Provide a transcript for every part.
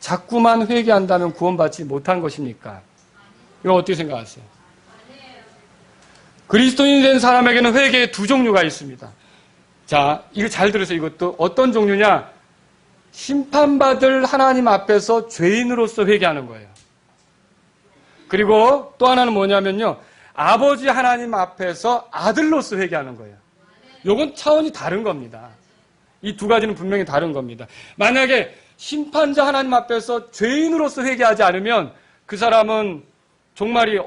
자꾸만 회개한다면 구원받지 못한 것입니까? 이거 어떻게 생각하세요? 그리스도인이 된 사람에게는 회개의 두 종류가 있습니다. 자, 이거 잘 들으세요. 이것도 어떤 종류냐? 심판받을 하나님 앞에서 죄인으로서 회개하는 거예요. 그리고 또 하나는 뭐냐면요. 아버지 하나님 앞에서 아들로서 회개하는 거예요. 이건 차원이 다른 겁니다. 이 두 가지는 분명히 다른 겁니다. 만약에 심판자 하나님 앞에서 죄인으로서 회개하지 않으면 그 사람은 종말이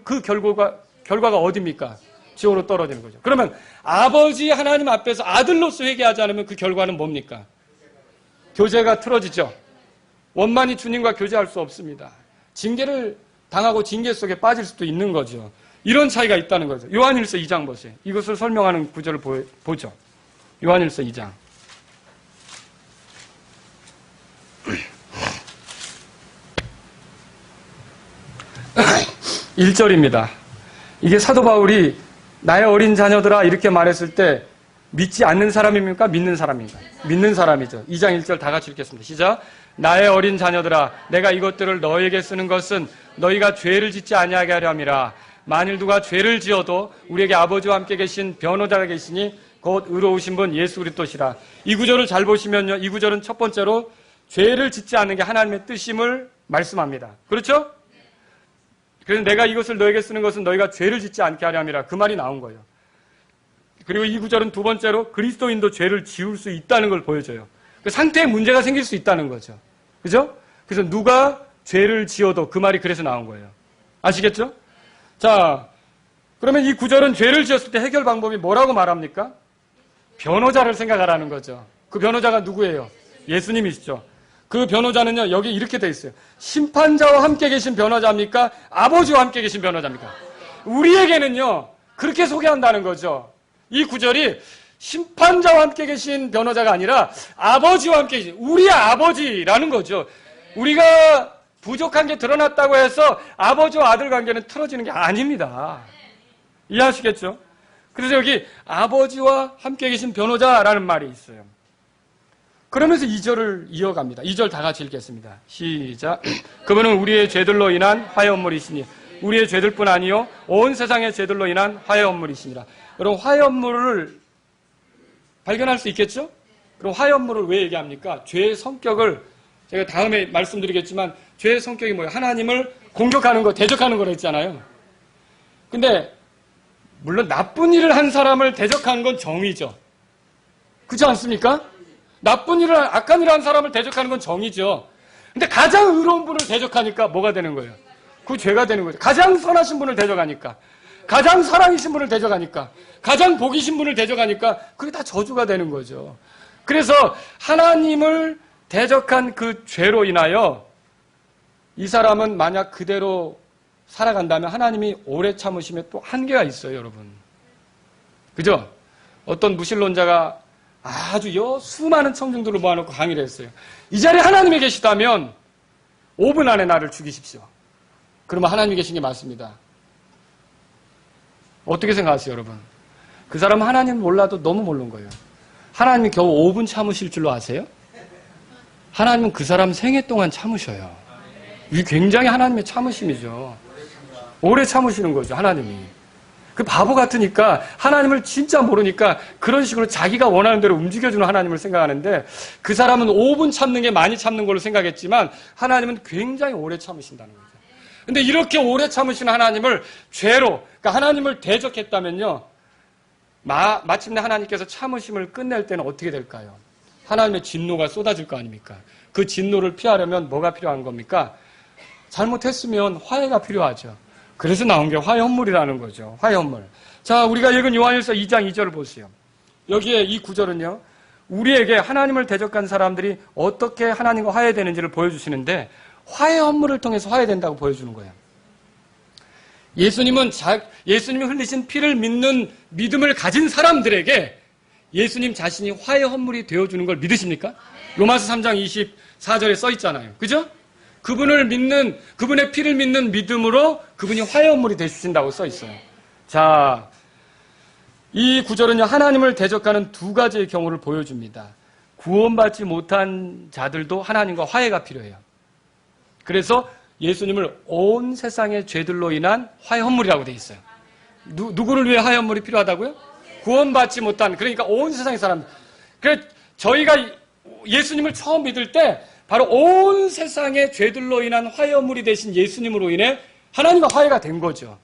그 결과가 어디입니까? 지옥으로 떨어지는 거죠. 그러면 아버지 하나님 앞에서 아들로서 회개하지 않으면 그 결과는 뭡니까? 교제가 틀어지죠. 원만히 주님과 교제할 수 없습니다. 징계를 당하고 징계 속에 빠질 수도 있는 거죠. 이런 차이가 있다는 거죠. 요한일서 2장 보세요. 이것을 설명하는 구절을 보죠. 요한일서 2장. 1절입니다. 이게 사도 바울이 나의 어린 자녀들아 이렇게 말했을 때 믿지 않는 사람입니까? 믿는 사람입니까? 믿는 사람이죠. 2장 1절 다 같이 읽겠습니다. 시작. 나의 어린 자녀들아 내가 이것들을 너에게 쓰는 것은 너희가 죄를 짓지 아니하게 하려 함이라. 만일 누가 죄를 지어도 우리에게 아버지와 함께 계신 변호자가 계시니 곧 의로우신 분 예수 그리스도시라. 이 구절을 잘 보시면요. 이 구절은 첫 번째로 죄를 짓지 않는 게 하나님의 뜻임을 말씀합니다. 그렇죠? 그래서 내가 이것을 너에게 쓰는 것은 너희가 죄를 짓지 않게 하려 함이라. 그 말이 나온 거예요. 그리고 이 구절은 두 번째로 그리스도인도 죄를 지을 수 있다는 걸 보여줘요. 그 상태에 문제가 생길 수 있다는 거죠. 그죠? 그래서 누가 죄를 지어도 그 말이 그래서 나온 거예요. 아시겠죠? 자, 그러면 이 구절은 죄를 지었을 때 해결 방법이 뭐라고 말합니까? 변호자를 생각하라는 거죠. 그 변호자가 누구예요? 예수님이시죠. 그 변호자는요, 여기 이렇게 돼 있어요. 심판자와 함께 계신 변호자입니까? 아버지와 함께 계신 변호자입니까? 우리에게는요, 그렇게 소개한다는 거죠. 이 구절이 심판자와 함께 계신 변호자가 아니라 아버지와 함께 계신, 우리의 아버지라는 거죠. 우리가 부족한 게 드러났다고 해서 아버지와 아들 관계는 틀어지는 게 아닙니다. 이해하시겠죠? 그래서 여기 아버지와 함께 계신 변호자라는 말이 있어요. 그러면서 2절을 이어갑니다. 2절 다 같이 읽겠습니다. 시작. 그분은 우리의 죄들로 인한 화해언물이시니 우리의 죄들뿐 아니요 온 세상의 죄들로 인한 화해언물이시니라. 여러분 화해언물을 발견할 수 있겠죠? 그럼 화해언물을 왜 얘기합니까? 죄의 성격을 제가 다음에 말씀드리겠지만 죄의 성격이 뭐예요? 하나님을 공격하는 거, 대적하는 거라 했잖아요. 근데 물론 나쁜 일을 한 사람을 대적하는 건 정의죠. 그렇지 않습니까? 나쁜 일을, 악한 일을 한 사람을 대적하는 건 정의죠. 근데 가장 의로운 분을 대적하니까 뭐가 되는 거예요? 그 죄가 되는 거죠. 가장 선하신 분을 대적하니까, 가장 사랑이신 분을 대적하니까, 가장 복이신 분을 대적하니까 그게 다 저주가 되는 거죠. 그래서 하나님을 대적한 그 죄로 인하여 이 사람은 만약 그대로 살아간다면 하나님이 오래 참으심에 또 한계가 있어요, 여러분. 그죠? 어떤 무신론자가 아주 수많은 청중들을 모아놓고 강의를 했어요. 이 자리에 하나님이 계시다면 5분 안에 나를 죽이십시오. 그러면 하나님이 계신 게 맞습니다. 어떻게 생각하세요, 여러분? 그 사람은 하나님 몰라도 너무 모르는 거예요. 하나님이 겨우 5분 참으실 줄로 아세요? 하나님은 그 사람 생애 동안 참으셔요. 이게 굉장히 하나님의 참으심이죠. 오래 참으시는 거죠, 하나님이. 그 바보 같으니까 하나님을 진짜 모르니까 그런 식으로 자기가 원하는 대로 움직여주는 하나님을 생각하는데 그 사람은 5분 참는 게 많이 참는 걸로 생각했지만 하나님은 굉장히 오래 참으신다는 거죠. 근데 이렇게 오래 참으시는 하나님을 죄로, 그러니까 하나님을 대적했다면요, 마침내 하나님께서 참으심을 끝낼 때는 어떻게 될까요? 하나님의 진노가 쏟아질 거 아닙니까? 그 진노를 피하려면 뭐가 필요한 겁니까? 잘못했으면 화해가 필요하죠. 그래서 나온 게 화해헌물이라는 거죠. 화해헌물. 자, 우리가 읽은 요한일서 2장 2절을 보세요. 여기에 이 구절은요, 우리에게 하나님을 대적한 사람들이 어떻게 하나님과 화해되는지를 보여주시는데 화해헌물을 통해서 화해된다고 보여주는 거예요. 예수님이 흘리신 피를 믿는 믿음을 가진 사람들에게 예수님 자신이 화해헌물이 되어주는 걸 믿으십니까? 로마서 3장 24절에 써 있잖아요. 그죠? 그분의 피를 믿는 믿음으로 그분이 화해헌물이 되주신다고 써 있어요. 자, 이 구절은요, 하나님을 대적하는 두 가지의 경우를 보여줍니다. 구원받지 못한 자들도 하나님과 화해가 필요해요. 그래서 예수님을 온 세상의 죄들로 인한 화해 헌물이라고 되어 있어요. 누구를 위해 화해 헌물이 필요하다고요? 구원받지 못한, 그러니까 온 세상의 사람. 그래서 저희가 예수님을 처음 믿을 때 바로 온 세상의 죄들로 인한 화해 헌물이 되신 예수님으로 인해 하나님과 화해가 된 거죠.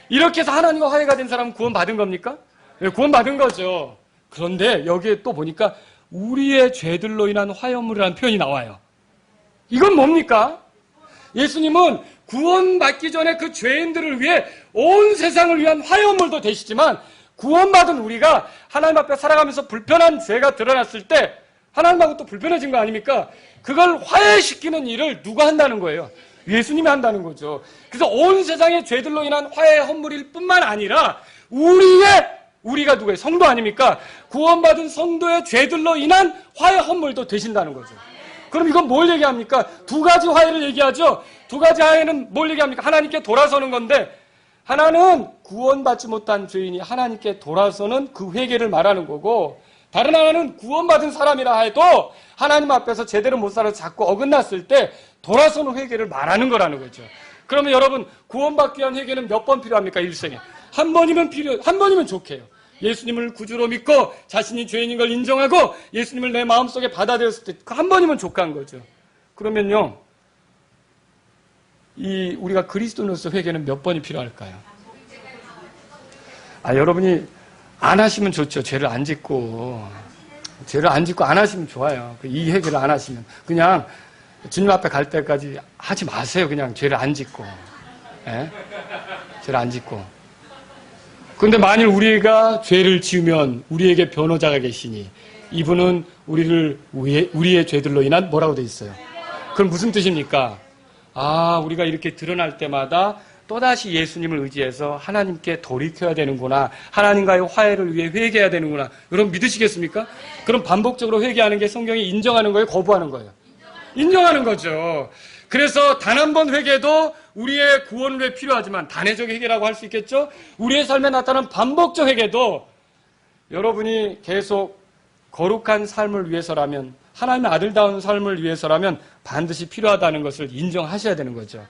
이렇게 해서 하나님과 화해가 된 사람은 구원받은 겁니까? 네, 구원받은 거죠. 그런데 여기에 또 보니까 우리의 죄들로 인한 화해 헌물이라는 표현이 나와요. 이건 뭡니까? 예수님은 구원받기 전에 그 죄인들을 위해 온 세상을 위한 화해 헌물도 되시지만 구원받은 우리가 하나님 앞에 살아가면서 불편한 죄가 드러났을 때 하나님하고 또 불편해진 거 아닙니까? 그걸 화해시키는 일을 누가 한다는 거예요? 예수님이 한다는 거죠. 그래서 온 세상의 죄들로 인한 화해 헌물일 뿐만 아니라 우리가 누구예요? 성도 아닙니까? 구원받은 성도의 죄들로 인한 화해 헌물도 되신다는 거죠. 그럼 이건 뭘 얘기합니까? 두 가지 화해를 얘기하죠. 두 가지 화해는 뭘 얘기합니까? 하나님께 돌아서는 건데 하나는 구원받지 못한 죄인이 하나님께 돌아서는 그 회개를 말하는 거고 다른 하나는 구원받은 사람이라 해도 하나님 앞에서 제대로 못 살아서 자꾸 어긋났을 때 돌아서는 회개를 말하는 거라는 거죠. 그러면 여러분 구원받기 위한 회개는 몇 번 필요합니까? 일생에. 한 번이면 좋게요. 예수님을 구주로 믿고 자신이 죄인인 걸 인정하고 예수님을 내 마음속에 받아들였을 때 그 한 번이면 족한 거죠. 그러면요. 우리가 그리스도인으로서 회개는 몇 번이 필요할까요? 여러분이 안 하시면 좋죠. 죄를 안 짓고 안 하시면 좋아요. 이 회개를 안 하시면 그냥 주님 앞에 갈 때까지 하지 마세요. 그냥 죄를 안 짓고. 죄를 안 짓고. 그런데 만일 우리가 죄를 지으면 우리에게 변호자가 계시니 이분은 우리의 죄들로 인한 뭐라고 돼 있어요? 그럼 무슨 뜻입니까? 우리가 이렇게 드러날 때마다 또다시 예수님을 의지해서 하나님께 돌이켜야 되는구나. 하나님과의 화해를 위해 회개해야 되는구나. 여러분 믿으시겠습니까? 그럼 반복적으로 회개하는 게 성경이 인정하는 거예요? 거부하는 거예요? 인정하는 거죠. 그래서 단 한 번 회개도 우리의 구원을 위해 필요하지만 단회적 회개라고 할 수 있겠죠? 우리의 삶에 나타나는 반복적 회개도 여러분이 계속 거룩한 삶을 위해서라면 하나님의 아들다운 삶을 위해서라면 반드시 필요하다는 것을 인정하셔야 되는 거죠.